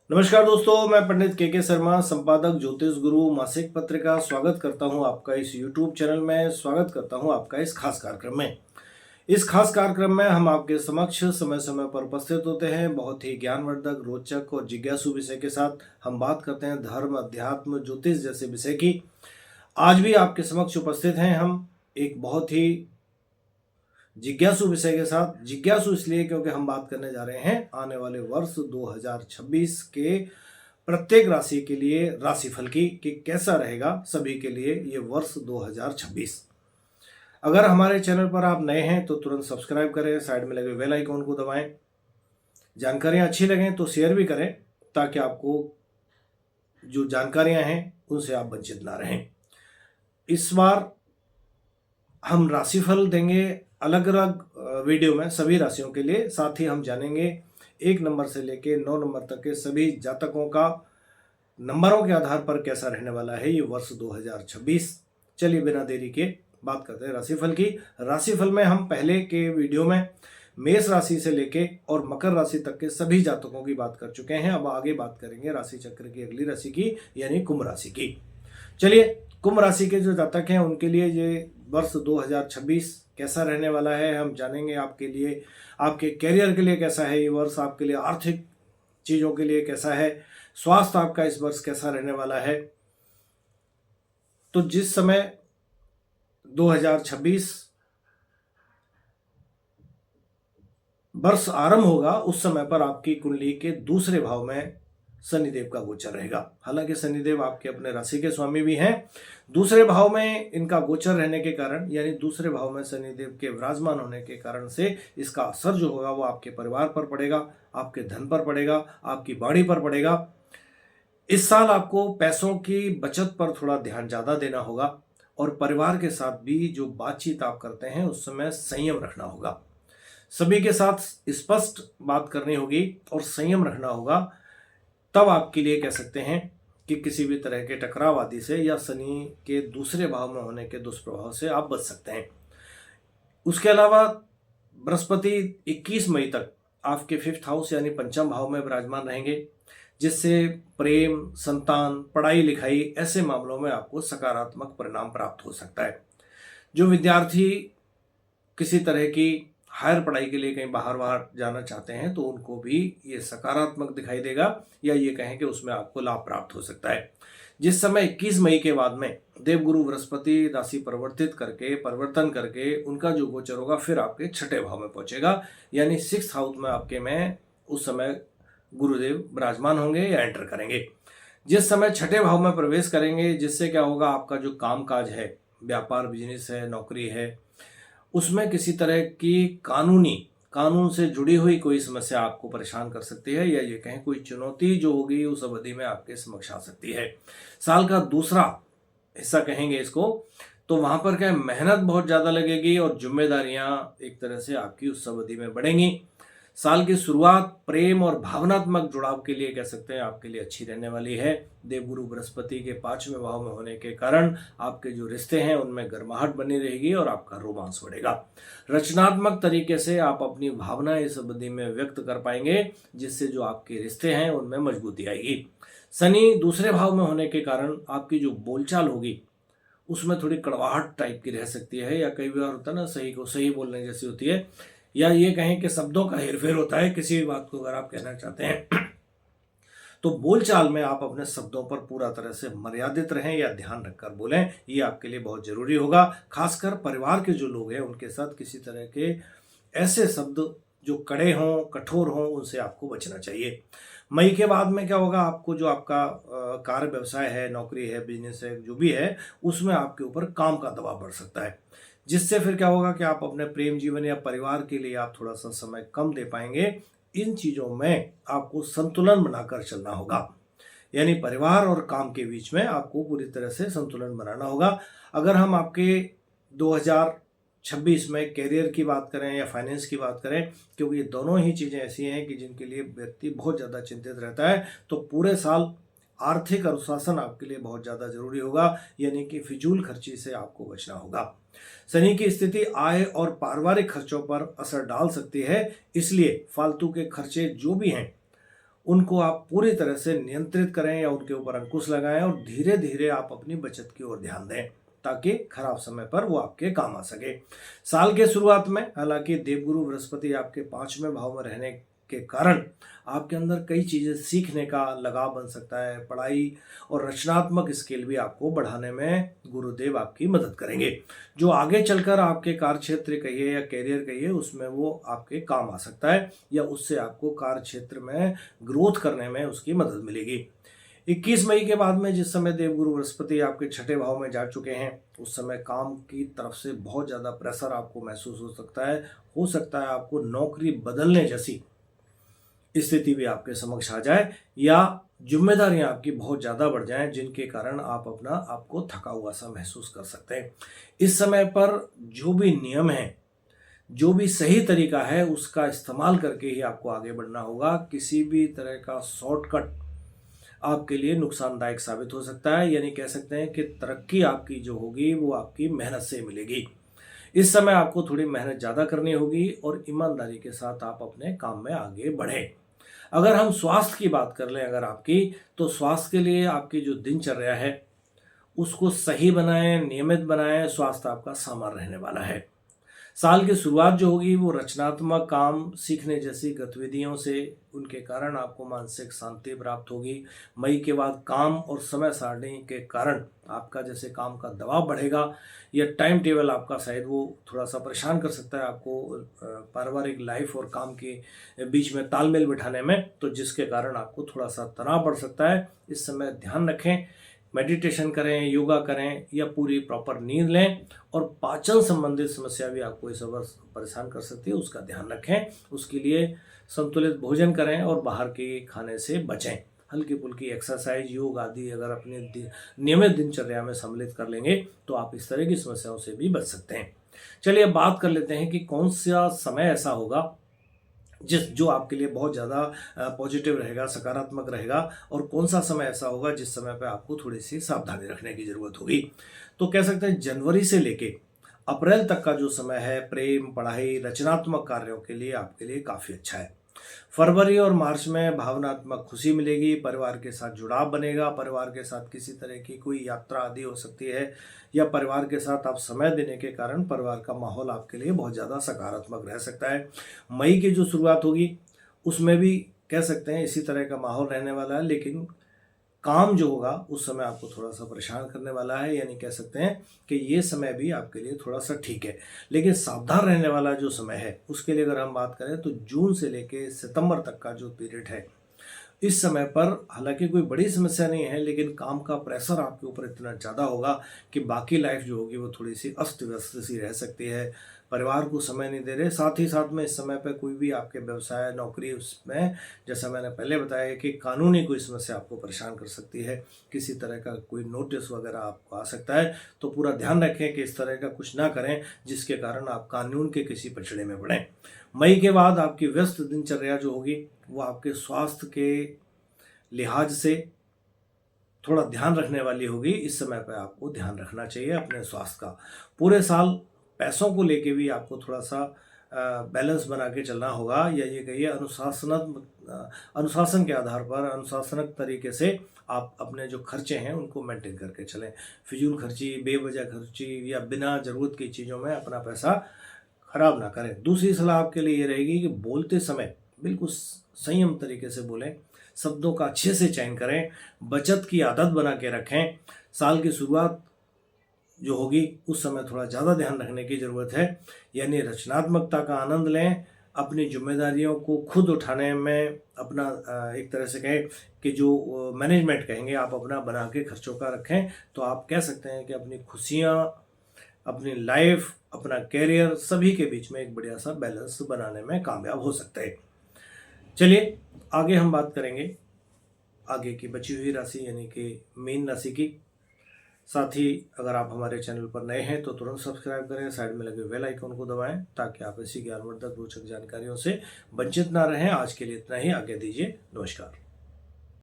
नमस्कार दोस्तों, मैं पंडित के शर्मा, संपादक ज्योतिष गुरु मासिक पत्रिका स्वागत करता हूं आपका इस YouTube चैनल में। स्वागत करता हूं आपका इस खास कार्यक्रम में। इस खास कार्यक्रम में हम आपके समक्ष समय समय पर उपस्थित होते हैं। बहुत ही ज्ञानवर्धक, रोचक और जिज्ञासु विषय के साथ हम बात करते हैं धर्म, अध्यात्म, ज्योतिष जैसे विषय की। आज भी आपके समक्ष उपस्थित हैं हम एक बहुत ही जिज्ञासु विषय के साथ। जिज्ञासु इसलिए क्योंकि हम बात करने जा रहे हैं आने वाले वर्ष 2026 के प्रत्येक राशि के लिए राशिफल की कि कैसा रहेगा सभी के लिए ये वर्ष 2026। अगर हमारे चैनल पर आप नए हैं तो तुरंत सब्सक्राइब करें, साइड में लगे बेल आइकॉन को दबाएं। जानकारियां अच्छी लगें तो शेयर भी करें ताकि आपको जो जानकारियां हैं उनसे आप वंचित ना रहें। इस बार हम राशिफल देंगे अलग अलग वीडियो में सभी राशियों के लिए। साथ ही हम जानेंगे 1 नंबर से लेके 9 नंबर तक के सभी जातकों का नंबरों के आधार पर कैसा रहने वाला है ये वर्ष 2026। चलिए बिना देरी के बात करते हैं राशिफल की। राशिफल में हम पहले के वीडियो में मेष राशि से लेके और मकर राशि तक के सभी जातकों की बात कर चुके हैं। अब आगे बात करेंगे राशि चक्र की अगली राशि की यानी कुंभ राशि की। चलिए, कुंभ राशि के जो जातक हैं उनके लिए ये वर्ष 2026 कैसा रहने वाला है हम जानेंगे। आपके लिए, आपके करियर के लिए कैसा है ये वर्ष, आपके लिए आर्थिक चीजों के लिए कैसा है, स्वास्थ्य आपका इस वर्ष कैसा रहने वाला है। तो जिस समय 2026 वर्ष आरंभ होगा उस समय पर आपकी कुंडली के दूसरे भाव में शनिदेव का गोचर रहेगा। हालांकि शनिदेव आपके अपने राशि के स्वामी भी हैं। दूसरे भाव में इनका गोचर रहने के कारण यानी दूसरे भाव में शनिदेव के विराजमान होने के कारण से इसका असर जो होगा वो आपके परिवार पर पड़ेगा, आपके धन पर पड़ेगा, आपकी वाणी पर पड़ेगा। इस साल आपको पैसों की बचत पर थोड़ा ध्यान ज्यादा देना होगा और परिवार के साथ भी जो बातचीत आप करते हैं उस समय संयम रखना होगा। सभी के साथ स्पष्ट बात करनी होगी और संयम रखना होगा। तब आपके लिए कह सकते हैं कि किसी भी तरह के टकराव आदि से या शनि के दूसरे भाव में होने के दुष्प्रभाव से आप बच सकते हैं। उसके अलावा बृहस्पति 21 मई तक आपके 5th हाउस यानी पंचम भाव में विराजमान रहेंगे, जिससे प्रेम, संतान, पढ़ाई लिखाई ऐसे मामलों में आपको सकारात्मक परिणाम प्राप्त हो सकता है। जो विद्यार्थी किसी तरह की हायर पढ़ाई के लिए कहीं बाहर जाना चाहते हैं तो उनको भी ये सकारात्मक दिखाई देगा या ये कहें कि उसमें आपको लाभ प्राप्त हो सकता है। जिस समय 21 मई के बाद में देवगुरु बृहस्पति राशि परिवर्तन करके उनका जो गोचर होगा फिर आपके 6ठे भाव में पहुंचेगा यानी 6th हाउस में आपके में उस समय गुरुदेव विराजमान होंगे या एंटर करेंगे। जिस समय 6ठे भाव में प्रवेश करेंगे जिससे क्या होगा, आपका जो काम काज है, व्यापार बिजनेस है, नौकरी है, उसमें किसी तरह की कानून से जुड़ी हुई कोई समस्या आपको परेशान कर सकती है या ये कहें कोई चुनौती जो होगी उस अवधि में आपके समक्ष आ सकती है। साल का दूसरा हिस्सा कहेंगे इसको, तो वहां पर क्या मेहनत बहुत ज्यादा लगेगी और जिम्मेदारियां एक तरह से आपकी उस अवधि में बढ़ेंगी। साल की शुरुआत प्रेम और भावनात्मक जुड़ाव के लिए कह सकते हैं आपके लिए अच्छी रहने वाली है। देवगुरु बृहस्पति के 5वें भाव में होने के कारण आपके जो रिश्ते हैं उनमें गर्माहट बनी रहेगी और आपका रोमांस बढ़ेगा। रचनात्मक तरीके से आप अपनी भावनाएं इस अवधि में व्यक्त कर पाएंगे जिससे जो आपके रिश्ते हैं उनमें मजबूती आएगी। शनि दूसरे भाव में होने के कारण आपकी जो बोलचाल होगी उसमें थोड़ी कड़वाहट टाइप की रह सकती है या कई बार होता है ना, सही को सही बोलने जैसी होती है या ये कहें कि शब्दों का हेरफेर होता है किसी भी बात को अगर आप कहना चाहते हैं तो बोलचाल में आप अपने शब्दों पर पूरा तरह से मर्यादित रहें या ध्यान रखकर बोलें, ये आपके लिए बहुत जरूरी होगा। खासकर परिवार के जो लोग हैं उनके साथ किसी तरह के ऐसे शब्द जो कड़े हों, कठोर हों, उनसे आपको बचना चाहिए। मई के बाद में क्या होगा, आपको जो आपका कार्य व्यवसाय है, नौकरी है, बिजनेस है, जो भी है उसमें आपके ऊपर काम का दबाव बढ़ सकता है, जिससे फिर क्या होगा कि आप अपने प्रेम जीवन या परिवार के लिए आप थोड़ा सा समय कम दे पाएंगे। इन चीजों में आपको संतुलन बनाकर चलना होगा यानी परिवार और काम के बीच में आपको पूरी तरह से संतुलन बनाना होगा। अगर हम आपके 2026 में करियर की बात करें या फाइनेंस की बात करें, क्योंकि ये दोनों ही चीजें ऐसी हैं कि जिनके लिए व्यक्ति बहुत ज्यादा चिंतित रहता है, तो पूरे साल आर्थिक अनुशासन आपके लिए बहुत ज्यादा जरूरी होगा यानी कि फिजूल खर्ची से आपको बचना होगा। शनि की स्थिति आय और पारिवारिक खर्चों पर असर डाल सकती है, इसलिए फालतू के खर्चे जो भी हैं उनको आप पूरी तरह से नियंत्रित करें या उनके ऊपर अंकुश लगाएं और धीरे धीरे आप अपनी बचत की ओर ध्यान दें ताकि खराब समय पर वो आपके काम आ सके। साल के शुरुआत में हालांकि देवगुरु बृहस्पति आपके 5वें भाव में रहने के कारण आपके अंदर कई चीज़ें सीखने का लगाव बन सकता है। पढ़ाई और रचनात्मक स्किल भी आपको बढ़ाने में गुरुदेव आपकी मदद करेंगे, जो आगे चलकर आपके कार्य क्षेत्र कहिए या कैरियर कहिए उसमें वो आपके काम आ सकता है या उससे आपको कार्य क्षेत्र में ग्रोथ करने में उसकी मदद मिलेगी। 21 मई के बाद में जिस समय देवगुरु बृहस्पति आपके 6ठे भाव में जा चुके हैं, उस समय काम की तरफ से बहुत ज़्यादा प्रेशर आपको महसूस हो सकता है आपको नौकरी बदलने जैसी स्थिति भी आपके समक्ष आ जाए या जिम्मेदारियां आपकी बहुत ज़्यादा बढ़ जाएं, जिनके कारण आप आपको थका हुआ सा महसूस कर सकते हैं। इस समय पर जो भी नियम है, जो भी सही तरीका है, उसका इस्तेमाल करके ही आपको आगे बढ़ना होगा। किसी भी तरह का शॉर्टकट आपके लिए नुकसानदायक साबित हो सकता है, यानी कह सकते हैं कि तरक्की आपकी जो होगी वो आपकी मेहनत से मिलेगी। इस समय आपको थोड़ी मेहनत ज़्यादा करनी होगी और ईमानदारी के साथ आप अपने काम में आगे बढ़ें। अगर हम स्वास्थ्य की बात कर लें अगर आपकी, तो स्वास्थ्य के लिए आपकी जो दिनचर्या है उसको सही बनाएं, नियमित बनाएं, स्वास्थ्य आपका सामान्य रहने वाला है। साल की शुरुआत जो होगी वो रचनात्मक काम सीखने जैसी गतिविधियों से, उनके कारण आपको मानसिक शांति प्राप्त होगी। मई के बाद काम और समय सारणी के कारण आपका जैसे काम का दबाव बढ़ेगा या टाइम टेबल आपका शायद वो थोड़ा सा परेशान कर सकता है आपको पारिवारिक लाइफ और काम के बीच में तालमेल बिठाने में, तो जिसके कारण आपको थोड़ा सा तनाव बढ़ सकता है। इस समय ध्यान रखें, मेडिटेशन करें, योगा करें या पूरी प्रॉपर नींद लें। और पाचन संबंधित समस्या भी आपको इस वक्त परेशान कर सकती है, उसका ध्यान रखें। उसके लिए संतुलित भोजन करें और बाहर के खाने से बचें। हल्की फुल्की एक्सरसाइज, योग आदि अगर अपने नियमित दिनचर्या में सम्मिलित कर लेंगे तो आप इस तरह की समस्याओं से भी बच सकते हैं। चलिए अब बात कर लेते हैं कि कौन सा समय ऐसा होगा जो आपके लिए बहुत ज़्यादा पॉजिटिव रहेगा, सकारात्मक रहेगा, और कौन सा समय ऐसा होगा जिस समय पे आपको थोड़ी सी सावधानी रखने की ज़रूरत होगी। तो कह सकते हैं जनवरी से लेके अप्रैल तक का जो समय है प्रेम, पढ़ाई, रचनात्मक कार्यों के लिए आपके लिए काफ़ी अच्छा है। फरवरी और मार्च में भावनात्मक खुशी मिलेगी, परिवार के साथ जुड़ाव बनेगा, परिवार के साथ किसी तरह की कोई यात्रा आदि हो सकती है या परिवार के साथ आप समय देने के कारण परिवार का माहौल आपके लिए बहुत ज़्यादा सकारात्मक रह सकता है। मई की जो शुरुआत होगी उसमें भी कह सकते हैं इसी तरह का माहौल रहने वाला है, लेकिन काम जो होगा उस समय आपको थोड़ा सा परेशान करने वाला है, यानी कह सकते हैं कि ये समय भी आपके लिए थोड़ा सा ठीक है। लेकिन सावधान रहने वाला जो समय है उसके लिए अगर हम बात करें तो जून से लेके सितंबर तक का जो पीरियड है, इस समय पर हालांकि कोई बड़ी समस्या नहीं है, लेकिन काम का प्रेशर आपके ऊपर इतना ज़्यादा होगा कि बाकी लाइफ जो होगी वो थोड़ी सी अस्त व्यस्त सी रह सकती है। परिवार को समय नहीं दे रहे, साथ ही साथ में इस समय पर कोई भी आपके व्यवसाय, नौकरी, उसमें जैसा मैंने पहले बताया कि कानूनी कोई समस्या आपको परेशान कर सकती है, किसी तरह का कोई नोटिस वगैरह आपको आ सकता है। तो पूरा ध्यान रखें कि इस तरह का कुछ ना करें जिसके कारण आप कानून के किसी पछड़े में पड़ें। मई के बाद आपकी व्यस्त दिनचर्या जो होगी वो आपके स्वास्थ्य के लिहाज से थोड़ा ध्यान रखने वाली होगी। इस समय पर आपको ध्यान रखना चाहिए अपने स्वास्थ्य का। पूरे साल पैसों को लेके भी आपको थोड़ा सा बैलेंस बना के चलना होगा, या ये कहिए अनुशासन के आधार पर अनुशासनक तरीके से आप अपने जो खर्चे हैं उनको मेंटेन करके चलें। फिजूल खर्ची, बेवजह खर्ची या बिना ज़रूरत की चीज़ों में अपना पैसा खराब ना करें। दूसरी सलाह आपके लिए ये रहेगी कि बोलते समय बिल्कुल संयम तरीके से बोलें, शब्दों का अच्छे से चयन करें, बचत की आदत बना के रखें। साल की शुरुआत जो होगी उस समय थोड़ा ज़्यादा ध्यान रखने की ज़रूरत है, यानी रचनात्मकता का आनंद लें, अपनी जिम्मेदारियों को खुद उठाने में अपना एक तरह से कहें कि जो मैनेजमेंट कहेंगे आप अपना बना के खर्चों का रखें, तो आप कह सकते हैं कि अपनी खुशियाँ, अपनी लाइफ, अपना कैरियर सभी के बीच में एक बढ़िया सा बैलेंस बनाने में कामयाब हो सकते हैं। चलिए आगे हम बात करेंगे आगे की बची हुई राशि यानी कि मीन राशि की। साथ ही अगर आप हमारे चैनल पर नए हैं तो तुरंत सब्सक्राइब करें, साइड में लगे बेल आइकन को दबाएं ताकि आप ऐसी ज्ञानवर्धक रोचक जानकारियों से वंचित ना रहें। आज के लिए इतना ही, आज्ञा दीजिए, नमस्कार।